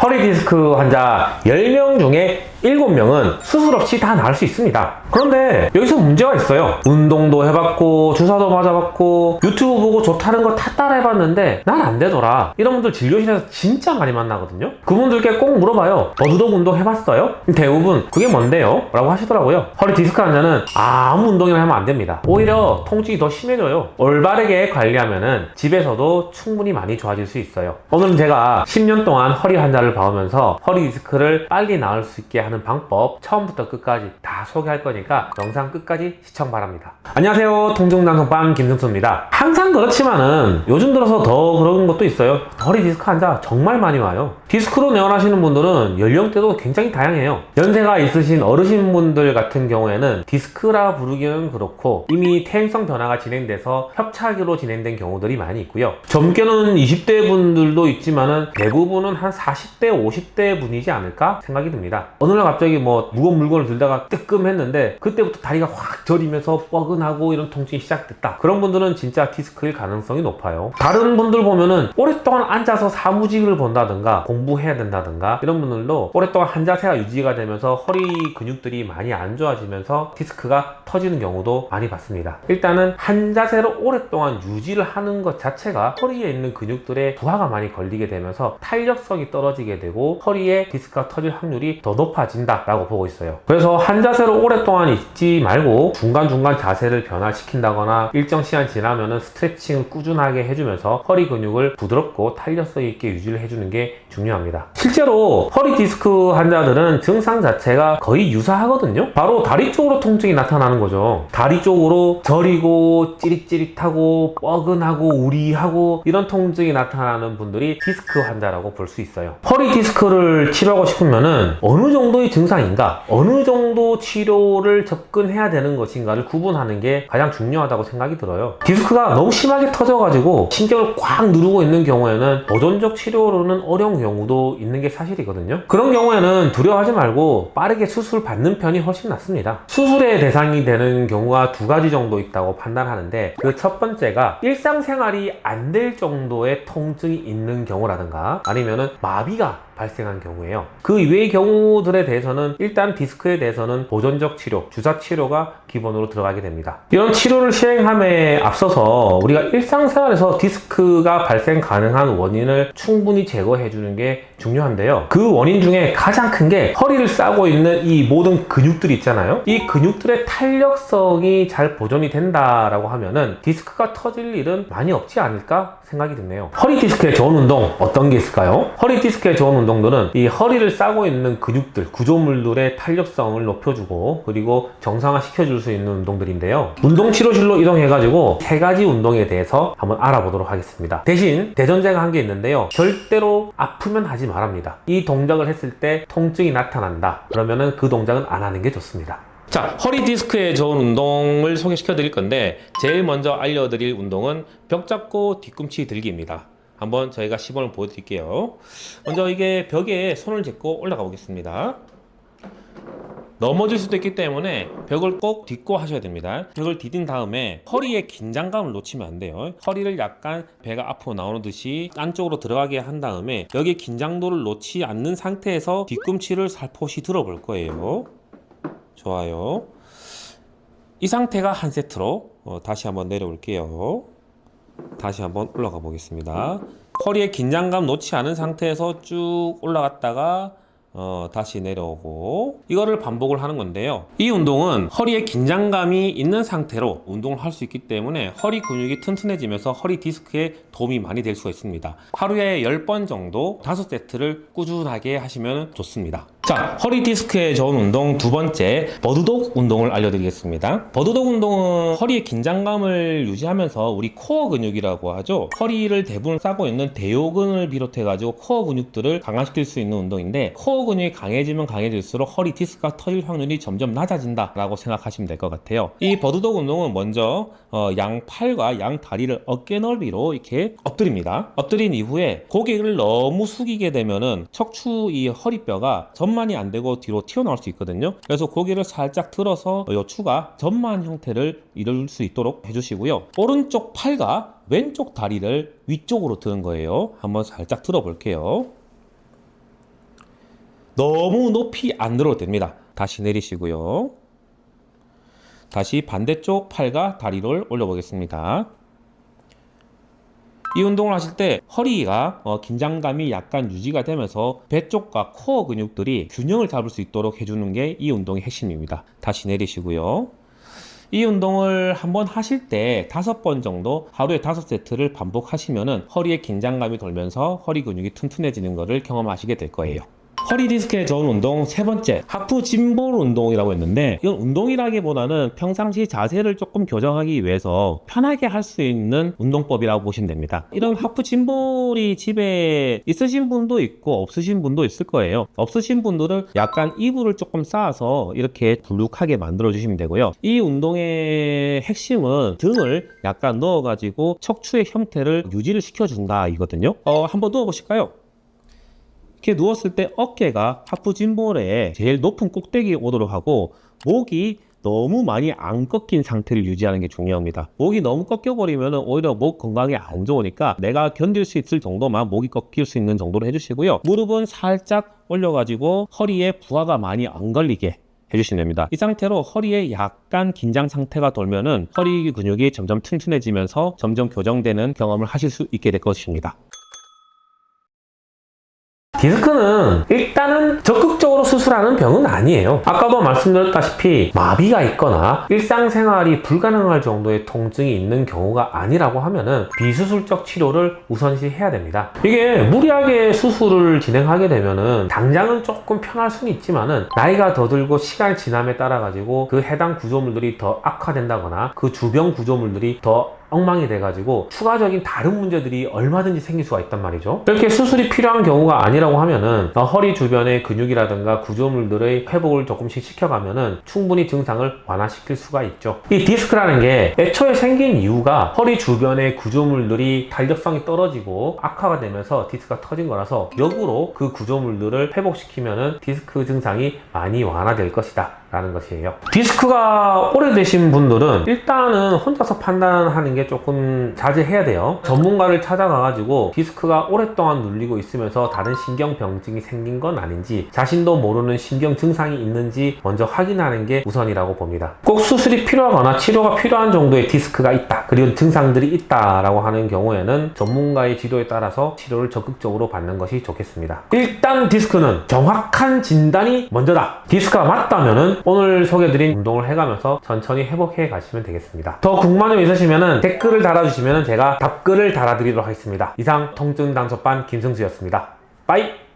허리 디스크 환자 10명 중에 7명은 수술 없이 다 나을 수 있습니다. 그런데 여기서 문제가 있어요. 운동도 해봤고 주사도 맞아봤고 유튜브 보고 좋다는 거 다 따라 해봤는데 난 안 되더라. 이런 분들 진료실에서 진짜 많이 만나거든요. 그분들께 꼭 물어봐요. 버드독 운동 해봤어요? 대부분 그게 뭔데요? 라고 하시더라고요. 허리 디스크 환자는 아무 운동이나 하면 안 됩니다. 오히려 통증이 더 심해져요. 올바르게 관리하면은 집에서도 충분히 많이 좋아질 수 있어요. 오늘은 제가 10년 동안 허리 환자를 봐오면서 허리 디스크를 빨리 나을 수 있게 하는 방법 처음부터 끝까지 다 소개할 거니까 영상 끝까지 시청 바랍니다. 안녕하세요, 통증난송밤 김승수입니다. 항상 그렇지만은 요즘 들어서 더 그런 것도 있어요. 허리 디스크 환자 정말 많이 와요. 디스크로 내원하시는 분들은 연령대도 굉장히 다양해요. 연세가 있으신 어르신분들 같은 경우에는 디스크라 부르기는 그렇고 이미 퇴행성 변화가 진행돼서 협착으로 진행된 경우들이 많이 있고요. 젊게는 20대 분들도 있지만은 대부분은 한 40대 50대 분이지 않을까 생각이 듭니다. 어느 날 갑자기 뭐 무거운 물건을 들다가 뜨끔했는데 그때부터 다리가 확 저리면서 뻐근하고 이런 통증이 시작됐다. 그런 분들은 진짜 디스크일 가능성이 높아요. 다른 분들 보면은 오랫동안 앉아서 사무직을 본다든가 공부해야 된다든가 이런 분들도 오랫동안 한 자세가 유지가 되면서 허리 근육들이 많이 안 좋아지면서 디스크가 터지는 경우도 많이 봤습니다. 일단은 한 자세로 오랫동안 유지를 하는 것 자체가 허리에 있는 근육들의 부하가 많이 걸리게 되면서 탄력성이 떨어지게 되고 허리에 디스크가 터질 확률이 더 높아진다 라고 보고 있어요. 그래서 한 자세로 오랫동안 있지 말고 중간중간 자세를 변화시킨다거나 일정 시간 지나면은 스트레칭을 꾸준하게 해주면서 허리 근육을 부드럽고 탄력성 있게 유지를 해주는 게 중요합니다. 실제로 허리 디스크 환자들은 증상 자체가 거의 유사하거든요. 바로 다리 쪽으로 통증이 나타나는 거죠. 다리 쪽으로 저리고 찌릿찌릿하고 뻐근하고 우리하고 이런 통증이 나타나는 분들이 디스크 환자라고 볼 수 있어요. 허리 디스크를 치료하고 싶으면은 어느 정도의 증상인가, 어느 정도 치료를 접근해야 되는 것인가를 구분하는 게 가장 중요하다고 생각이 들어요. 디스크가 너무 심하게 터져가지고 신경을 꽉 누르고 있는 경우에는 보존적 치료로는 어려운 경우도 있는 게 사실이거든요. 그런 경우에는 두려워하지 말고 빠르게 수술 받는 편이 훨씬 낫습니다. 수술의 대상이 되는 경우가 두 가지 정도 있다고 판단하는데 그 첫 번째가 일상생활이 안 될 정도의 통증이 있는 경우라든가 아니면은 마비가 발생한 경우예요. 그 이외의 경우들에 대해서는 일단 디스크에 대해서는 보존적 치료, 주사 치료가 기본으로 들어가게 됩니다. 이런 치료를 시행함에 앞서서 우리가 일상생활에서 디스크가 발생 가능한 원인을 충분히 제거해 주는 게 중요한데요. 그 원인 중에 가장 큰 게 허리를 싸고 있는 이 모든 근육들이 있잖아요. 이 근육들의 탄력성이 잘 보존이 된다라고 하면은 디스크가 터질 일은 많이 없지 않을까 생각이 드네요. 허리 디스크에 좋은 운동 어떤 게 있을까요? 허리 디스크에 좋은 운동들은 이 허리를 싸고 있는 근육들, 구조물들의 탄력성을 높여주고 그리고 정상화 시켜줄 수 있는 운동들인데요. 운동치료실로 이동해가지고 세 가지 운동에 대해서 한번 알아보도록 하겠습니다. 대신 대전제가 한 게 있는데요. 절대로 아프면 하지 말랍니다. 이 동작을 했을 때 통증이 나타난다. 그러면은 그 동작은 안 하는 게 좋습니다. 자, 허리 디스크에 좋은 운동을 소개시켜 드릴 건데 제일 먼저 알려드릴 운동은 벽 잡고 뒤꿈치 들기입니다. 한번 저희가 시범을 보여드릴게요. 먼저 이게 벽에 손을 짚고 올라가 보겠습니다. 넘어질 수도 있기 때문에 벽을 꼭 딛고 하셔야 됩니다. 벽을 디딘 다음에 허리에 긴장감을 놓치면 안 돼요. 허리를 약간 배가 앞으로 나오듯이 안쪽으로 들어가게 한 다음에 여기에 긴장도를 놓지 않는 상태에서 뒤꿈치를 살포시 들어볼 거예요. 좋아요. 이 상태가 한 세트로 다시 한번 내려올게요. 다시 한번 올라가 보겠습니다. 허리에 긴장감 놓지 않은 상태에서 쭉 올라갔다가 다시 내려오고 이거를 반복을 하는 건데요. 이 운동은 허리에 긴장감이 있는 상태로 운동을 할 수 있기 때문에 허리 근육이 튼튼해지면서 허리 디스크에 도움이 많이 될 수가 있습니다. 하루에 10번 정도 5세트를 꾸준하게 하시면 좋습니다. 자, 허리 디스크에 좋은 운동 두 번째, 버드독 운동을 알려드리겠습니다. 버드독 운동은 허리의 긴장감을 유지하면서 우리 코어 근육이라고 하죠. 허리를 대부분 싸고 있는 대요근을 비롯해가지고 코어 근육들을 강화시킬 수 있는 운동인데 코어 근육이 강해지면 강해질수록 허리 디스크가 터질 확률이 점점 낮아진다 라고 생각하시면 될 것 같아요. 이 버드독 운동은 먼저 양 팔과 양 다리를 어깨 넓이로 이렇게 엎드립니다. 엎드린 이후에 고개를 너무 숙이게 되면은 척추 이 허리뼈가 전만이 안 되고 뒤로 튀어나올 수 있거든요. 그래서 고개를 살짝 들어서 여추가 전만 형태를 이룰 수 있도록 해주시고요. 오른쪽 팔과 왼쪽 다리를 위쪽으로 드는 거예요. 한번 살짝 들어 볼게요. 너무 높이 안 들어도 됩니다. 다시 내리시고요. 다시 반대쪽 팔과 다리를 올려보겠습니다. 이 운동을 하실 때 허리가 긴장감이 약간 유지가 되면서 배 쪽과 코어 근육들이 균형을 잡을 수 있도록 해주는 게 이 운동의 핵심입니다. 다시 내리시고요. 이 운동을 한번 하실 때 5번 정도 하루에 5세트를 반복하시면은 허리에 긴장감이 돌면서 허리 근육이 튼튼해지는 것을 경험하시게 될 거예요. 허리 디스크에 좋은 운동 세 번째, 하프 짐볼 운동이라고 했는데, 이건 운동이라기보다는 평상시 자세를 조금 교정하기 위해서 편하게 할 수 있는 운동법이라고 보시면 됩니다. 이런 하프 짐볼이 집에 있으신 분도 있고 없으신 분도 있을 거예요. 없으신 분들은 약간 이불을 조금 쌓아서 이렇게 불룩하게 만들어 주시면 되고요. 이 운동의 핵심은 등을 약간 넣어가지고 척추의 형태를 유지를 시켜준다 이거든요. 한번 누워보실까요? 이렇게 누웠을 때 어깨가 하프 짐볼에 제일 높은 꼭대기에 오도록 하고, 목이 너무 많이 안 꺾인 상태를 유지하는 게 중요합니다. 목이 너무 꺾여버리면 오히려 목 건강에 안 좋으니까 내가 견딜 수 있을 정도만 목이 꺾일 수 있는 정도로 해주시고요. 무릎은 살짝 올려가지고 허리에 부하가 많이 안 걸리게 해주시면 됩니다. 이 상태로 허리에 약간 긴장 상태가 돌면은 허리 근육이 점점 튼튼해지면서 점점 교정되는 경험을 하실 수 있게 될 것입니다. 디스크는 일단은 적극적으로 수술하는 병은 아니에요. 아까도 말씀드렸다시피 마비가 있거나 일상생활이 불가능할 정도의 통증이 있는 경우가 아니라고 하면은 비수술적 치료를 우선시 해야 됩니다. 이게 무리하게 수술을 진행하게 되면은 당장은 조금 편할 수는 있지만은 나이가 더 들고 시간이 지남에 따라 가지고 그 해당 구조물들이 더 악화된다거나 그 주변 구조물들이 더 엉망이 돼가지고 추가적인 다른 문제들이 얼마든지 생길 수가 있단 말이죠. 이렇게 수술이 필요한 경우가 아니라고 하면은 허리 주변의 근육이라든가 구조물들의 회복을 조금씩 시켜가면은 충분히 증상을 완화시킬 수가 있죠. 이 디스크라는 게 애초에 생긴 이유가 허리 주변의 구조물들이 탄력성이 떨어지고 악화가 되면서 디스크가 터진 거라서 역으로 그 구조물들을 회복시키면은 디스크 증상이 많이 완화될 것이다 라는 것이에요. 디스크가 오래되신 분들은 일단은 혼자서 판단하는 게 조금 자제해야 돼요. 전문가를 찾아가가지고 디스크가 오랫동안 눌리고 있으면서 다른 신경병증이 생긴 건 아닌지, 자신도 모르는 신경 증상이 있는지 먼저 확인하는 게 우선이라고 봅니다. 꼭 수술이 필요하거나 치료가 필요한 정도의 디스크가 있다, 그리고 증상들이 있다라고 하는 경우에는 전문가의 지도에 따라서 치료를 적극적으로 받는 것이 좋겠습니다. 일단 디스크는 정확한 진단이 먼저다. 디스크가 맞다면은 오늘 소개드린 운동을 해가면서 천천히 회복해 가시면 되겠습니다. 더 궁금한 점 있으시면 댓글을 달아주시면 제가 답글을 달아드리도록 하겠습니다. 이상 통증 단속반 김승수였습니다. 빠이!